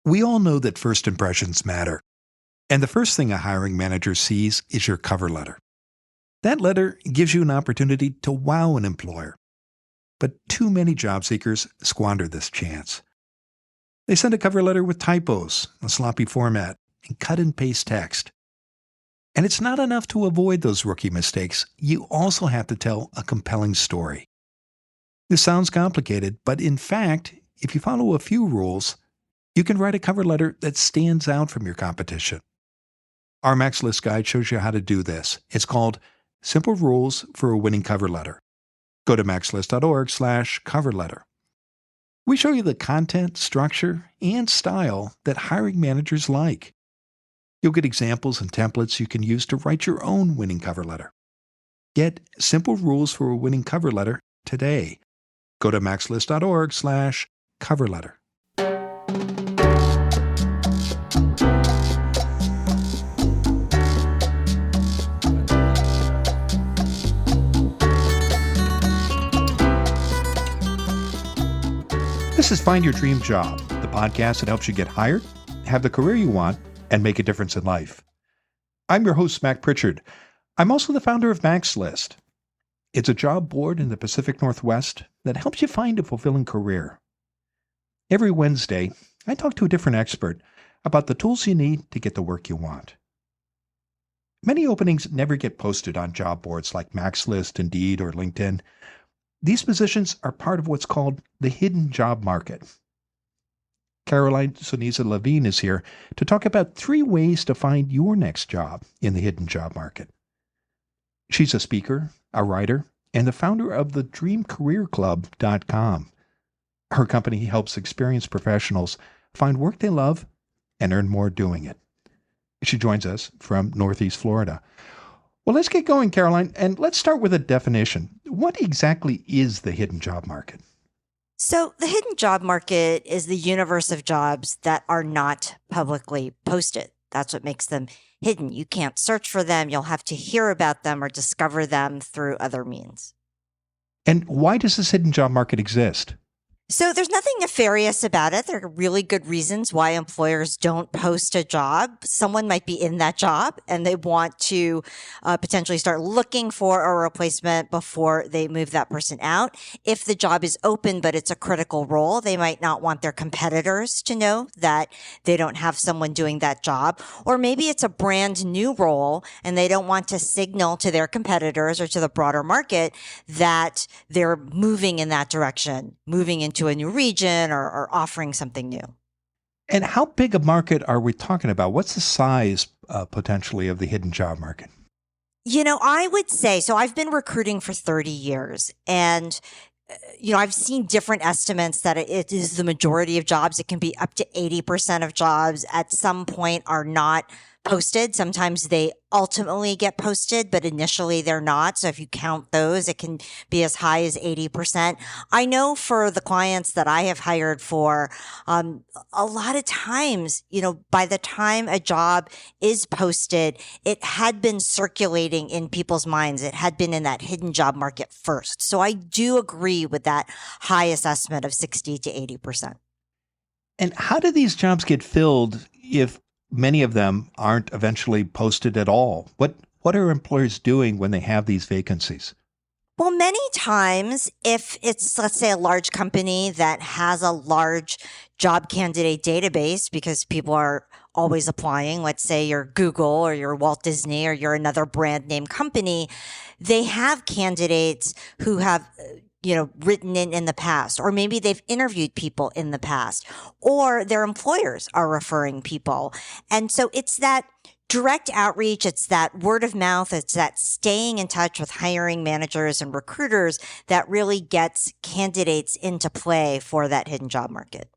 We all know that first impressions matter, and the first thing a hiring manager sees is your cover letter. That letter gives you an opportunity to wow an employer. But too many job seekers squander this chance. They send a cover letter with typos, a sloppy format, and cut-and-paste text. And it's not enough to avoid those rookie mistakes. You also have to tell a compelling story. This sounds complicated, but in fact, if you follow a few rules, you can write a cover letter that stands out from your competition. Our Max List Guide shows you how to do this. It's called Simple Rules for a Winning Cover Letter. Go to maxlist.org/cover letter. We show you the content, structure, and style that hiring managers like. You'll get examples and templates you can use to write your own winning cover letter. Get Simple Rules for a Winning Cover Letter today. Go to maxlist.org/cover letter. This is Find Your Dream Job, the podcast that helps you get hired, have the career you want, and make a difference in life. I'm your host, Mac Pritchard. I'm also the founder of Max List. It's a job board in the Pacific Northwest that helps you find a fulfilling career. Every Wednesday, I talk to a different expert about the tools you need to get the work you want. Many openings never get posted on job boards like Max List, Indeed, or LinkedIn. These positions are part of what's called the hidden job market. Caroline Ceniza-Levine is here to talk about 3 ways to find your next job in the hidden job market. She's a speaker, a writer, and the founder of the dreamcareerclub.com. Her company helps experienced professionals find work they love and earn more doing it. She joins us from Northeast Florida. Well, let's get going, Caroline, and let's start with a definition. What exactly is the hidden job market? So the hidden job market is the universe of jobs that are not publicly posted. That's what makes them hidden. You can't search for them. You'll have to hear about them or discover them through other means. And why does this hidden job market exist? So there's nothing nefarious about it. There are really good reasons why employers don't post a job. Someone might be in that job and they want to potentially start looking for a replacement before they move that person out. If the job is open, but it's a critical role, they might not want their competitors to know that they don't have someone doing that job. Or maybe it's a brand new role and they don't want to signal to their competitors or to the broader market that they're moving in that direction, moving into a new region or offering something new. And how big a market are we talking about? What's the size potentially of the hidden job market? I would say, so I've been recruiting for 30 years and I've seen different estimates that it is the majority of jobs. It can be up to 80% of jobs at some point are not posted. Sometimes they ultimately get posted, but initially they're not. So if you count those, it can be as high as 80%. I know for the clients that I have hired for, a lot of times, by the time a job is posted, it had been circulating in people's minds. It had been in that hidden job market first. So I do agree with that high assessment of 60 to 80%. And how do these jobs get filled if many of them aren't eventually posted at all? What are employers doing when they have these vacancies? Well, many times, if it's, let's say, a large company that has a large job candidate database because people are always applying, let's say you're Google or you're Walt Disney or you're another brand name company, they have candidates who have written in the past, or maybe they've interviewed people in the past, or their employers are referring people. And so it's that direct outreach, it's that word of mouth, it's that staying in touch with hiring managers and recruiters that really gets candidates into play for that hidden job market.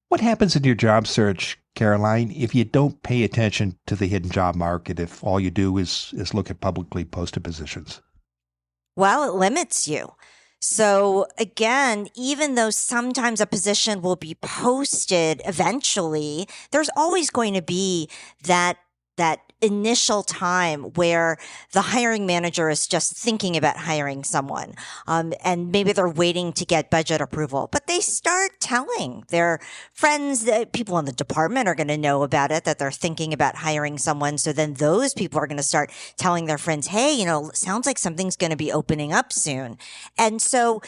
What happens in your job search, Caroline, if you don't pay attention to the hidden job market, if all you do is look at publicly posted positions? Well, it limits you. So again, even though sometimes a position will be posted eventually, there's always going to be that initial time where the hiring manager is just thinking about hiring someone, and maybe they're waiting to get budget approval, but they start telling their friends that people in the department are going to know about it, that they're thinking about hiring someone. So then those people are going to start telling their friends, hey, sounds like something's going to be opening up soon. And so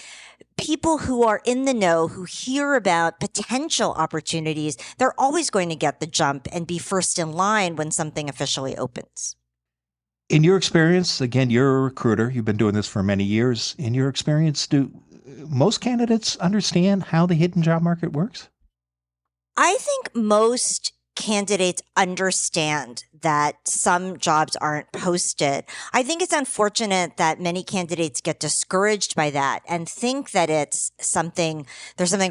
people who are in the know, who hear about potential opportunities, they're always going to get the jump and be first in line when something officially opens. In your experience, again, you're a recruiter. You've been doing this for many years. In your experience, do most candidates understand how the hidden job market works? I think most candidates understand that some jobs aren't posted. I think it's unfortunate that many candidates get discouraged by that and think that there's something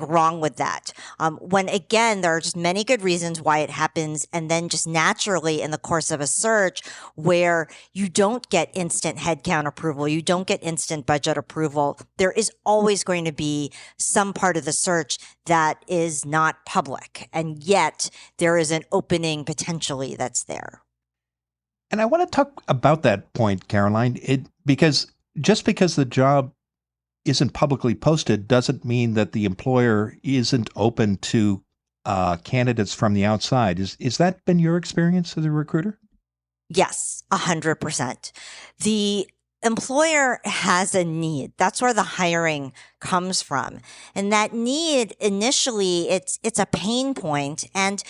wrong with that. When again, there are just many good reasons why it happens. And then just naturally in the course of a search where you don't get instant headcount approval, you don't get instant budget approval, there is always going to be some part of the search that is not public. And yet there is an opening potentially that's there. And I want to talk about that point, Caroline, because just because the job isn't publicly posted doesn't mean that the employer isn't open to candidates from the outside. Is that been your experience as a recruiter? Yes, 100%. The employer has a need. That's where the hiring comes from. And that need initially, it's a pain point. And,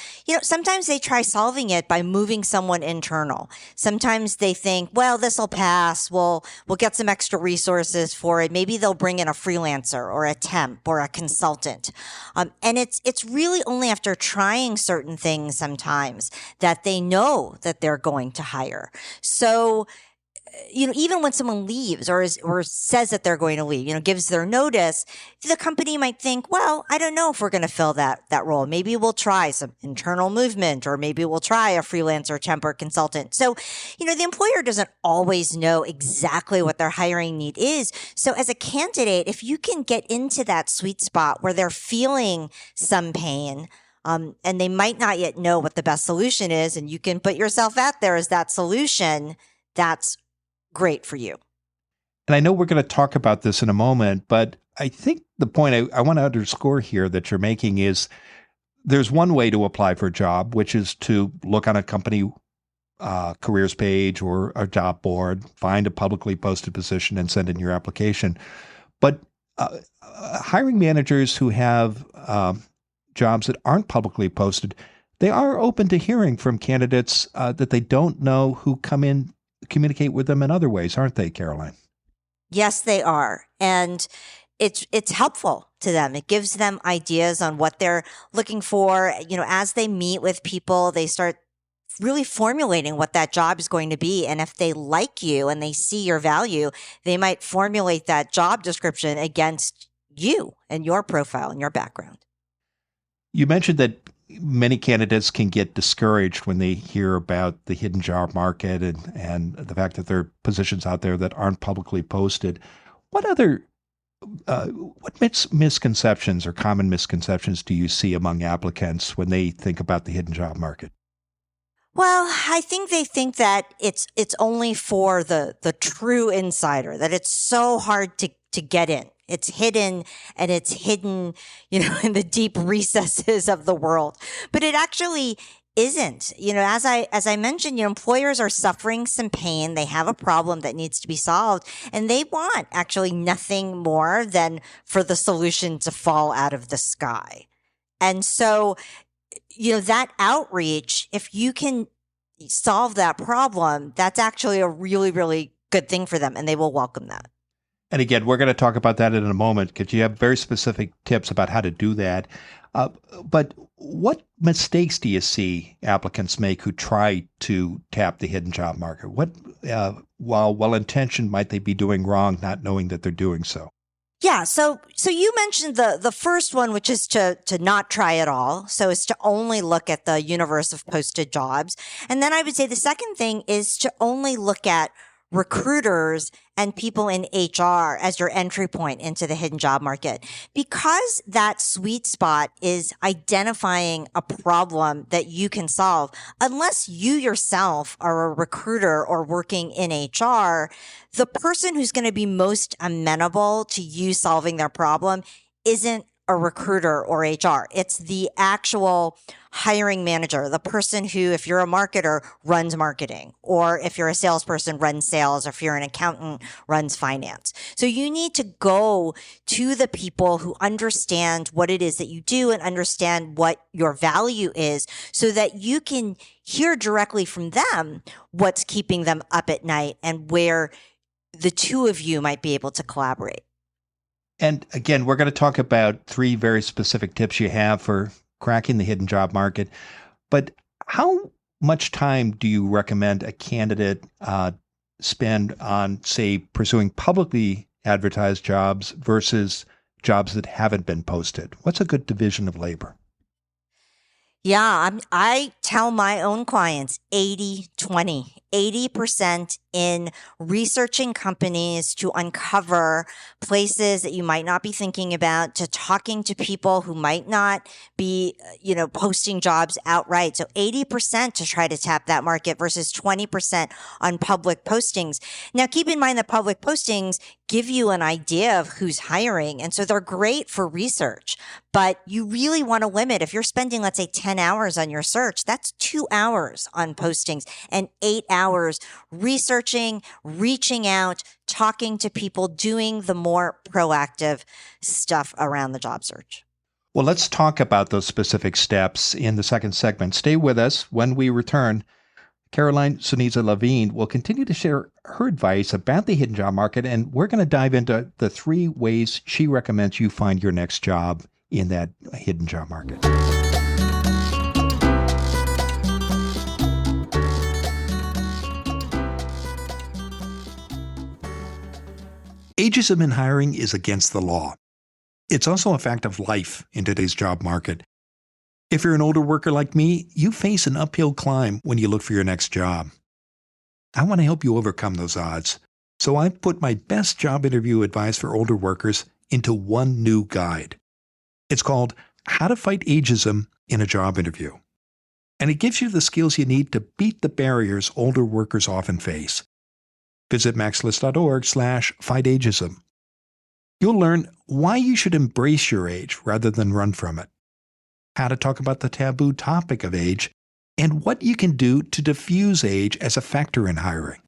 sometimes they try solving it by moving someone internal. Sometimes they think, well, this'll pass. We'll get some extra resources for it. Maybe they'll bring in a freelancer or a temp or a consultant. And it's really only after trying certain things sometimes that they know that they're going to hire. So, even when someone leaves or says that they're going to leave, gives their notice, the company might think, well, I don't know if we're going to fill that role. Maybe we'll try some internal movement, or maybe we'll try a freelancer, temp, or consultant. So, the employer doesn't always know exactly what their hiring need is. So as a candidate, if you can get into that sweet spot where they're feeling some pain, and they might not yet know what the best solution is, and you can put yourself out there as that solution, that's great for you. And I know we're going to talk about this in a moment, but I think the point I want to underscore here that you're making is there's one way to apply for a job, which is to look on a company careers page or a job board, find a publicly posted position and send in your application. But hiring managers who have jobs that aren't publicly posted, they are open to hearing from candidates that they don't know who come in, communicate with them in other ways, aren't they, Caroline? Yes, they are. And it's helpful to them. It gives them ideas on what they're looking for. As they meet with people, they start really formulating what that job is going to be. And if they like you and they see your value, they might formulate that job description against you and your profile and your background. You mentioned that many candidates can get discouraged when they hear about the hidden job market and the fact that there are positions out there that aren't publicly posted. What misconceptions or common misconceptions do you see among applicants when they think about the hidden job market? Well, I think they think that it's only for the true insider, that it's so hard to get in. It's hidden, and it's hidden, in the deep recesses of the world. But it actually isn't. As I mentioned, employers are suffering some pain. They have a problem that needs to be solved, and they want actually nothing more than for the solution to fall out of the sky. And so, that outreach, if you can solve that problem, that's actually a really, really good thing for them, and they will welcome that. And again, we're going to talk about that in a moment because you have very specific tips about how to do that. But what mistakes do you see applicants make who try to tap the hidden job market? What, while well-intentioned, might they be doing wrong, not knowing that they're doing so? Yeah. So you mentioned the first one, which is to not try at all. So it's to only look at the universe of posted jobs. And then I would say the second thing is to only look at recruiters and people in HR as your entry point into the hidden job market. Because that sweet spot is identifying a problem that you can solve, unless you yourself are a recruiter or working in HR, the person who's going to be most amenable to you solving their problem isn't a recruiter or HR. It's the actual hiring manager, the person who, if you're a marketer, runs marketing, or if you're a salesperson, runs sales, or if you're an accountant, runs finance. So you need to go to the people who understand what it is that you do and understand what your value is so that you can hear directly from them what's keeping them up at night and where the two of you might be able to collaborate. And again, we're going to talk about 3 very specific tips you have for cracking the hidden job market. But how much time do you recommend a candidate spend on, say, pursuing publicly advertised jobs versus jobs that haven't been posted? What's a good division of labor? Yeah, I tell my own clients 80-20, 80% in researching companies to uncover places that you might not be thinking about, to talking to people who might not be, posting jobs outright. So 80% to try to tap that market versus 20% on public postings. Now, keep in mind that public postings give you an idea of who's hiring. And so they're great for research, but you really want to limit. If you're spending, let's say 10 hours on your search, that's 2 hours on postings and 8 hours researching, reaching out, talking to people, doing the more proactive stuff around the job search. Well, let's talk about those specific steps in the second segment. Stay with us. When we return, Caroline Ceniza-Levine will continue to share her advice about the hidden job market, and we're going to dive into the 3 ways she recommends you find your next job in that hidden job market. Ageism in hiring is against the law. It's also a fact of life in today's job market. If you're an older worker like me, you face an uphill climb when you look for your next job. I want to help you overcome those odds. So I've put my best job interview advice for older workers into one new guide. It's called How to Fight Ageism in a Job Interview. And it gives you the skills you need to beat the barriers older workers often face. Visit maxlist.org/fightageism. You'll learn why you should embrace your age rather than run from it, how to talk about the taboo topic of age, and what you can do to diffuse age as a factor in hiring.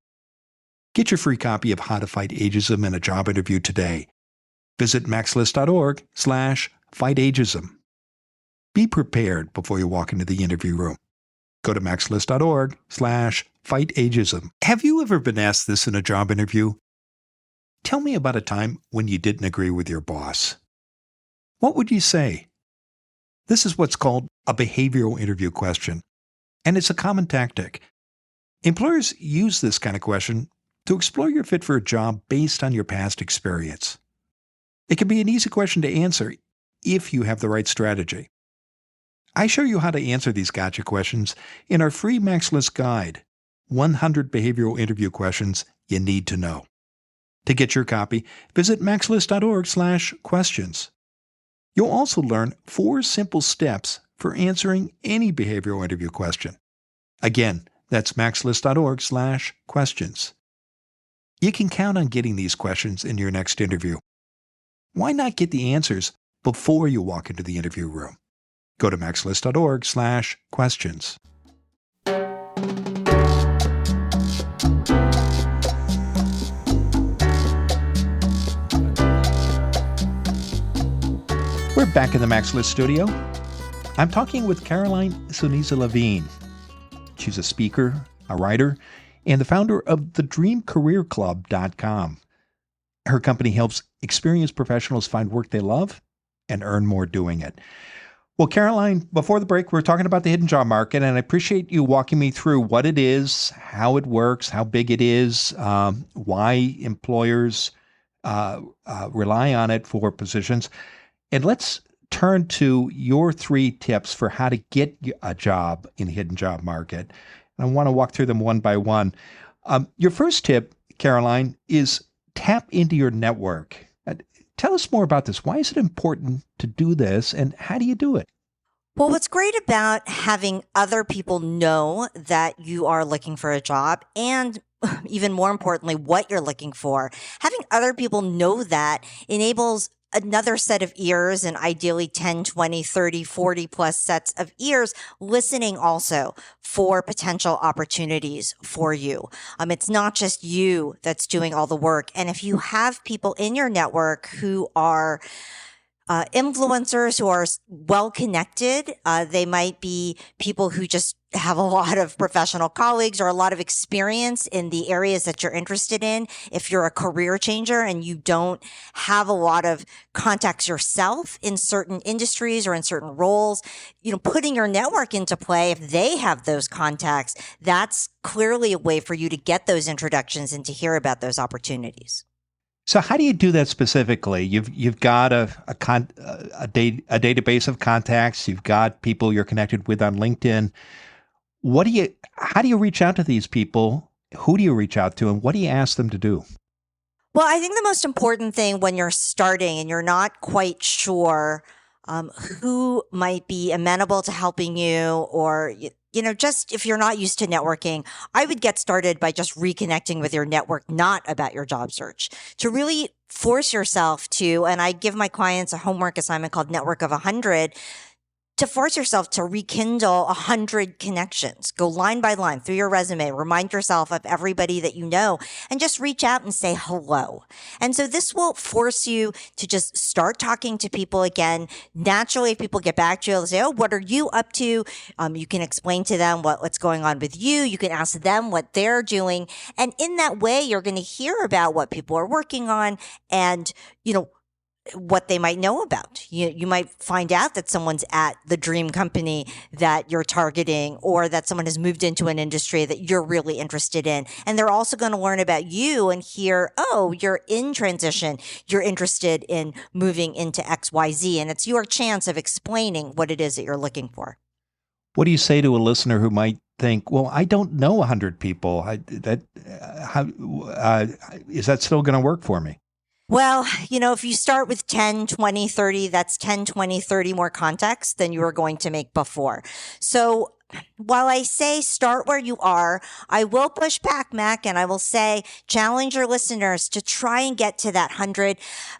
Get your free copy of How to Fight Ageism in a Job Interview today. Visit maxlist.org/fightageism. Be prepared before you walk into the interview room. Go to maxlist.org/fightageism. Have you ever been asked this in a job interview? Tell me about a time when you didn't agree with your boss. What would you say? This is what's called a behavioral interview question, and it's a common tactic. Employers use this kind of question to explore your fit for a job based on your past experience. It can be an easy question to answer if you have the right strategy. I show you how to answer these gotcha questions in our free MaxList guide, 100 Behavioral Interview Questions You Need to Know. To get your copy, visit maxlist.org/questions. You'll also learn 4 simple steps for answering any behavioral interview question. Again, that's maxlist.org/questions. You can count on getting these questions in your next interview. Why not get the answers before you walk into the interview room? Go to maxlist.org/questions. We're back in the MaxList studio. I'm talking with Caroline Ceniza-Levine. She's a speaker, a writer, and the founder of thedreamcareerclub.com. Her company helps experienced professionals find work they love and earn more doing it. Well, Caroline, before the break, we were talking about the hidden job market, and I appreciate you walking me through what it is, how it works, how big it is, why employers rely on it for positions. And let's turn to your 3 tips for how to get a job in the hidden job market. And I want to walk through them one by one. Your first tip Caroline, is tap into your network. Tell us more about this. Why is it important to do this, and how do you do it? Well, what's great about having other people know that you are looking for a job and even more importantly, what you're looking for, having other people know that enables another set of ears and ideally 10, 20, 30, 40 plus sets of ears listening also for potential opportunities for you. It's not just you that's doing all the work. And if you have people in your network who are influencers who are well connected. They might be people who just have a lot of professional colleagues or a lot of experience in the areas that you're interested in. If you're a career changer and you don't have a lot of contacts yourself in certain industries or in certain roles, putting your network into play, if they have those contacts, that's clearly a way for you to get those introductions and to hear about those opportunities. So how do you do that specifically? You've got a database of contacts. You've got people you're connected with on LinkedIn. How do you reach out to these people? Who do you reach out to, and what do you ask them to do? Well, I think the most important thing when you're starting and you're not quite sure who might be amenable to helping you, or just if you're not used to networking, I would get started by just reconnecting with your network, not about your job search, to really force yourself to, and I give my clients a homework assignment called Network of 100, to force yourself to rekindle 100 connections. Go line by line through your resume, remind yourself of everybody that you know, and just reach out and say hello. And so this will force you to just start talking to people again. Naturally, if people get back to you, they'll say, oh, what are you up to? You can explain to them what's going on with you. You can ask them what they're doing. And in that way, you're going to hear about what people are working on and, what they might know about. You might find out that someone's at the dream company that you're targeting, or that someone has moved into an industry that you're really interested in. And they're also going to learn about you and hear, oh, you're in transition. You're interested in moving into XYZ. And it's your chance of explaining what it is that you're looking for. What do you say to a listener who might think, well, I don't know 100 people. Is that still going to work for me? Well, if you start with 10, 20, 30, that's 10, 20, 30 more contacts than you were going to make before. So while I say start where you are, I will push back, Mac, and I will say challenge your listeners to try and get to that 100.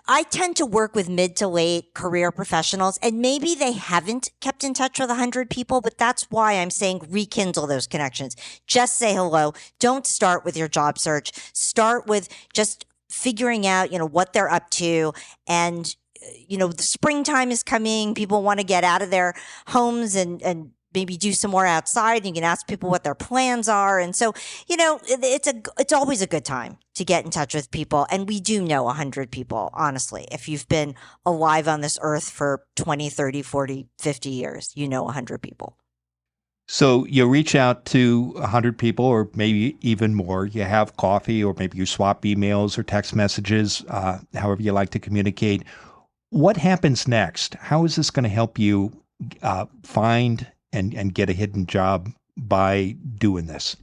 I tend to work with mid to late career professionals, and maybe they haven't kept in touch with 100 people, but that's why I'm saying rekindle those connections. Just say hello. Don't start with your job search. Start with just figuring out, what they're up to. And, the springtime is coming. People want to get out of their homes and maybe do some more outside. You can ask people what their plans are. And so, it's always a good time to get in touch with people. And we do know 100 people, honestly. If you've been alive on this earth for 20, 30, 40, 50 years, 100 people. So you reach out to 100 people or maybe even more. You have coffee, or maybe you swap emails or text messages, however you like to communicate. What happens next? How is this going to help you find and get a hidden job by doing this?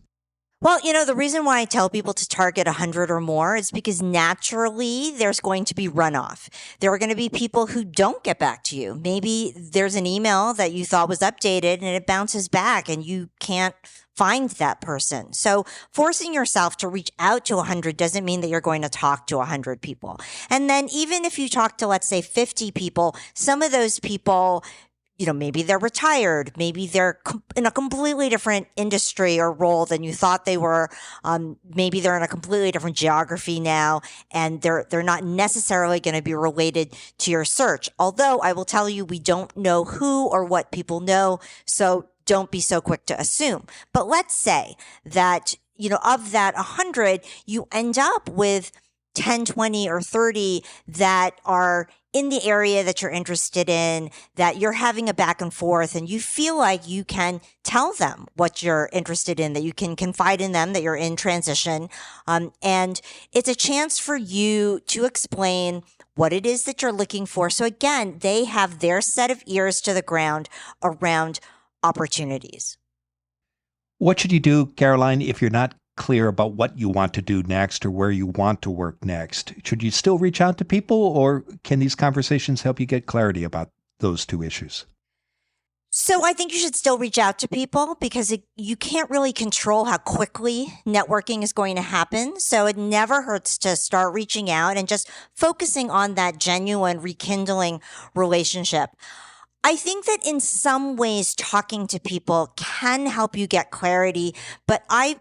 Well, the reason why I tell people to target 100 or more is because naturally there's going to be runoff. There are going to be people who don't get back to you. Maybe there's an email that you thought was updated and it bounces back and you can't find that person. So forcing yourself to reach out to 100 doesn't mean that you're going to talk to 100 people. And then even if you talk to, let's say, 50 people, some of those people, maybe they're retired, maybe they're in a completely different industry or role than you thought they were. Maybe they're in a completely different geography now, and they're not necessarily going to be related to your search. Although I will tell you, we don't know who or what people know, so don't be so quick to assume. But let's say that, of that 100, you end up with 10, 20, or 30 that are in the area that you're interested in, that you're having a back and forth, and you feel like you can tell them what you're interested in, that you can confide in them, that you're in transition. And it's a chance for you to explain what it is that you're looking for. So again, they have their set of ears to the ground around opportunities. What should you do, Caroline, if you're not clear about what you want to do next or where you want to work next, should you still reach out to people, or can these conversations help you get clarity about those two issues? So I think you should still reach out to people because you can't really control how quickly networking is going to happen. So it never hurts to start reaching out and just focusing on that genuine rekindling relationship. I think that in some ways talking to people can help you get clarity, but I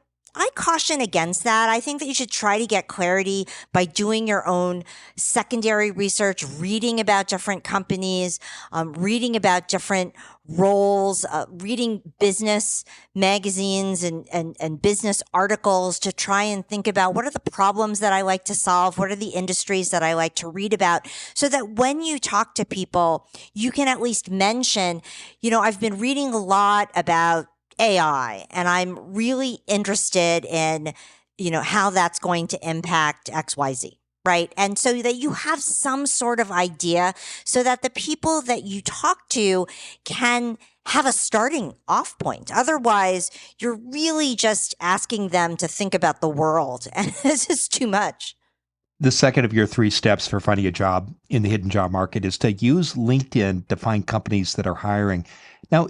caution against that. I think that you should try to get clarity by doing your own secondary research, reading about different companies, reading about different roles, reading business magazines and business articles to try and think about what are the problems that I like to solve? What are the industries that I like to read about? So that when you talk to people, you can at least mention, I've been reading a lot about AI, and I'm really interested in, how that's going to impact XYZ, right? And so that you have some sort of idea so that the people that you talk to can have a starting off point. Otherwise, you're really just asking them to think about the world, and this is too much. The second of your 3 steps for finding a job in the hidden job market is to use LinkedIn to find companies that are hiring. Now,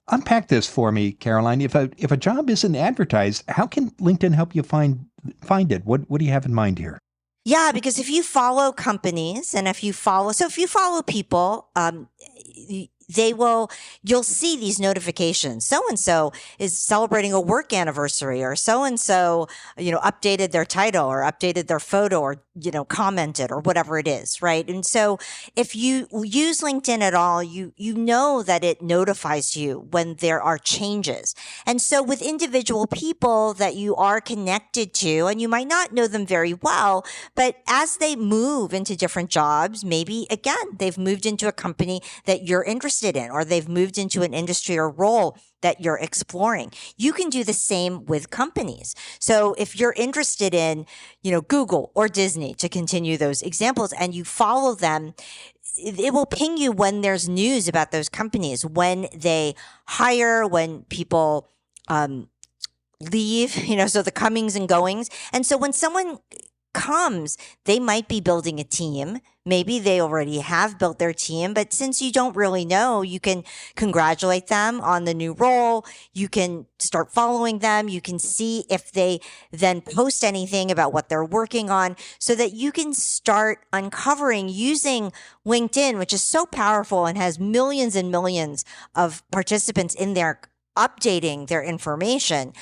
unpack this for me, Caroline. If a job isn't advertised, how can LinkedIn help you find it? What do you have in mind here? Yeah, because if you follow companies and if you follow people, you'll see these notifications. So-and-so is celebrating a work anniversary, or so-and-so, updated their title or updated their photo or, commented or whatever it is. Right. And so if you use LinkedIn at all, you know that it notifies you when there are changes. And so with individual people that you are connected to, and you might not know them very well, but as they move into different jobs, maybe again, they've moved into a company that you're interested in, or they've moved into an industry or role that you're exploring. You can do the same with companies. So if you're interested in, Google or Disney, to continue those examples, and you follow them, it will ping you when there's news about those companies, when they hire, when people leave, so the comings and goings. And so when someone comes, they might be building a team. Maybe they already have built their team, but since you don't really know, you can congratulate them on the new role. You can start following them. You can see if they then post anything about what they're working on, so that you can start uncovering using LinkedIn, which is so powerful and has millions and millions of participants in there updating their information.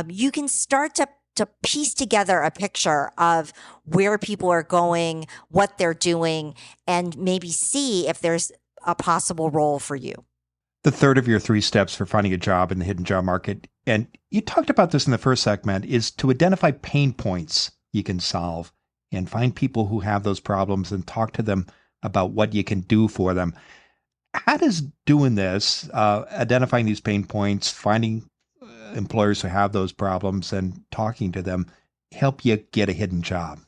You can start to piece together a picture of where people are going, what they're doing, and maybe see if there's a possible role for you. The third of your 3 steps for finding a job in the hidden job market, and you talked about this in the first segment, is to identify pain points you can solve and find people who have those problems and talk to them about what you can do for them. How does doing this, identifying these pain points, finding employers who have those problems and talking to them, help you get a hidden job?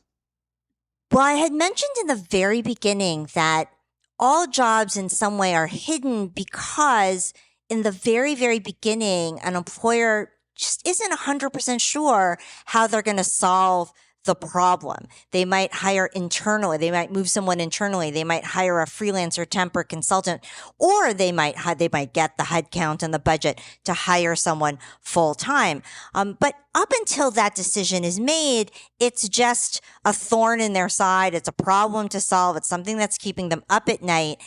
Well, I had mentioned in the very beginning that all jobs in some way are hidden because in the very, very beginning, an employer just isn't 100% sure how they're going to solve the problem. They might hire internally. They might move someone internally. They might hire a freelancer, temp, or consultant, or they might get the headcount and the budget to hire someone full time. But up until that decision is made, it's just a thorn in their side. It's a problem to solve. It's something that's keeping them up at night.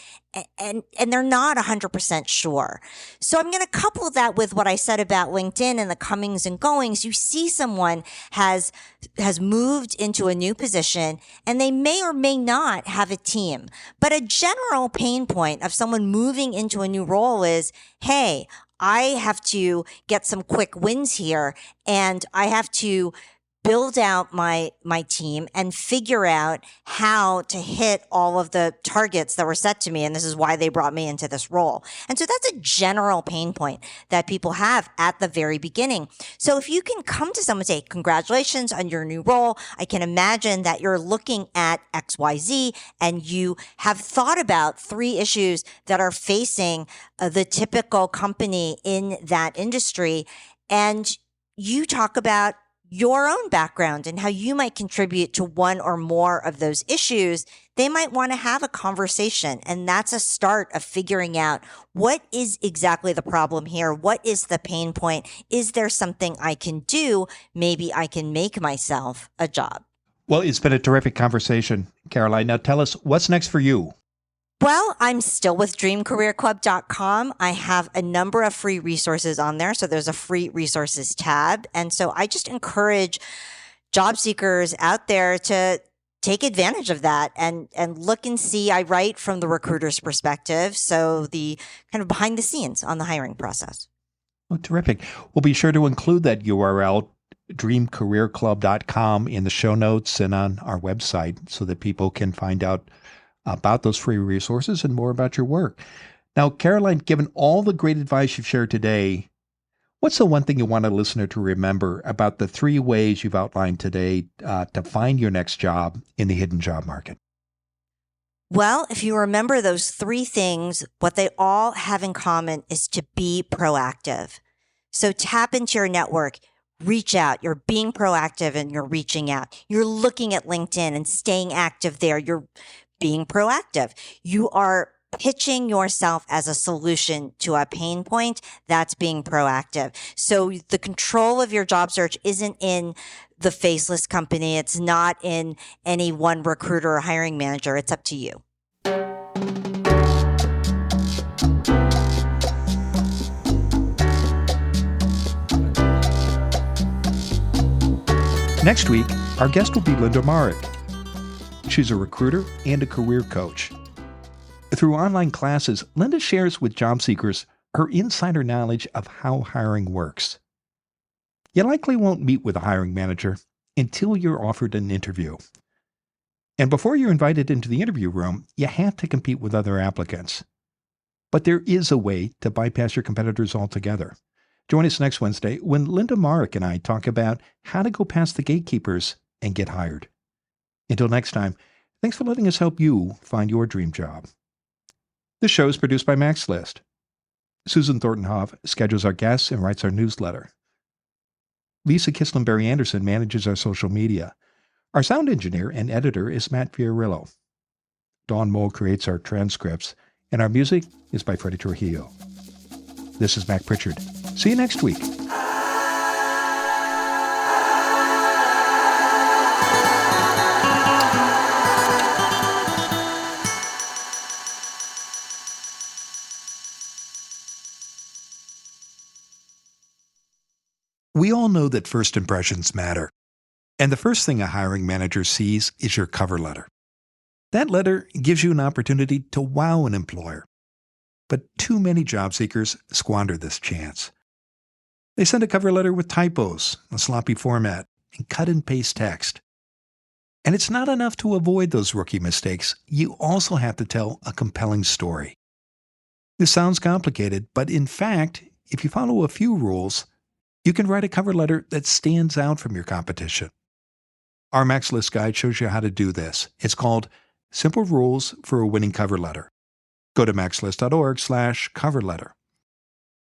And they're not 100% sure. So I'm going to couple that with what I said about LinkedIn and the comings and goings. You see someone has moved into a new position and they may or may not have a team. But a general pain point of someone moving into a new role is, hey, I have to get some quick wins here, and I have to build out my team and figure out how to hit all of the targets that were set to me. And this is why they brought me into this role. And so that's a general pain point that people have at the very beginning. So if you can come to someone and say, congratulations on your new role, I can imagine that you're looking at XYZ and you have thought about 3 issues that are facing the typical company in that industry. And you talk about your own background and how you might contribute to one or more of those issues, they might want to have a conversation. And that's a start of figuring out what is exactly the problem here? What is the pain point? Is there something I can do? Maybe I can make myself a job. Well, it's been a terrific conversation, Caroline. Now tell us, what's next for you? Well, I'm still with dreamcareerclub.com. I have a number of free resources on there. So there's a free resources tab. And so I just encourage job seekers out there to take advantage of that and look and see. I write from the recruiter's perspective. So the kind of behind the scenes on the hiring process. Oh, terrific. We'll be sure to include that URL, dreamcareerclub.com, in the show notes and on our website so that people can find out about those free resources and more about your work. Now, Caroline, given all the great advice you've shared today, what's the one thing you want a listener to remember about the 3 ways you've outlined today to find your next job in the hidden job market? Well, if you remember those 3 things, what they all have in common is to be proactive. So tap into your network, reach out. You're being proactive and you're reaching out. You're looking at LinkedIn and staying active there. You're being proactive. You are pitching yourself as a solution to a pain point. That's being proactive. So the control of your job search isn't in the faceless company. It's not in any one recruiter or hiring manager. It's up to you. Next week, our guest will be Linda Marek. She's a recruiter and a career coach. Through online classes, Linda shares with job seekers her insider knowledge of how hiring works. You likely won't meet with a hiring manager until you're offered an interview. And before you're invited into the interview room, you have to compete with other applicants. But there is a way to bypass your competitors altogether. Join us next Wednesday when Linda Marek and I talk about how to go past the gatekeepers and get hired. Until next time, thanks for letting us help you find your dream job. This show is produced by Max List. Susan Thornton-Hoff schedules our guests and writes our newsletter. Lisa Kislenberry-Anderson manages our social media. Our sound engineer and editor is Matt Fiorillo. Dawn Moe creates our transcripts, and our music is by Freddie Trujillo. This is Mac Pritchard. See you next week. We all know that first impressions matter. And the first thing a hiring manager sees is your cover letter. That letter gives you an opportunity to wow an employer. But too many job seekers squander this chance. They send a cover letter with typos, a sloppy format, and cut and paste text. And it's not enough to avoid those rookie mistakes. You also have to tell a compelling story. This sounds complicated, but in fact, if you follow a few rules, you can write a cover letter that stands out from your competition. Our Max List guide shows you how to do this. It's called Simple Rules for a Winning Cover Letter. Go to maxlist.org/cover letter.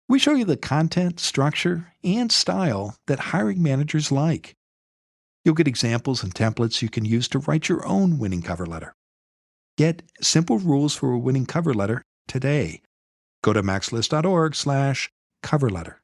We show you the content, structure, and style that hiring managers like. You'll get examples and templates you can use to write your own winning cover letter. Get Simple Rules for a Winning Cover Letter today. Go to maxlist.org/cover letter.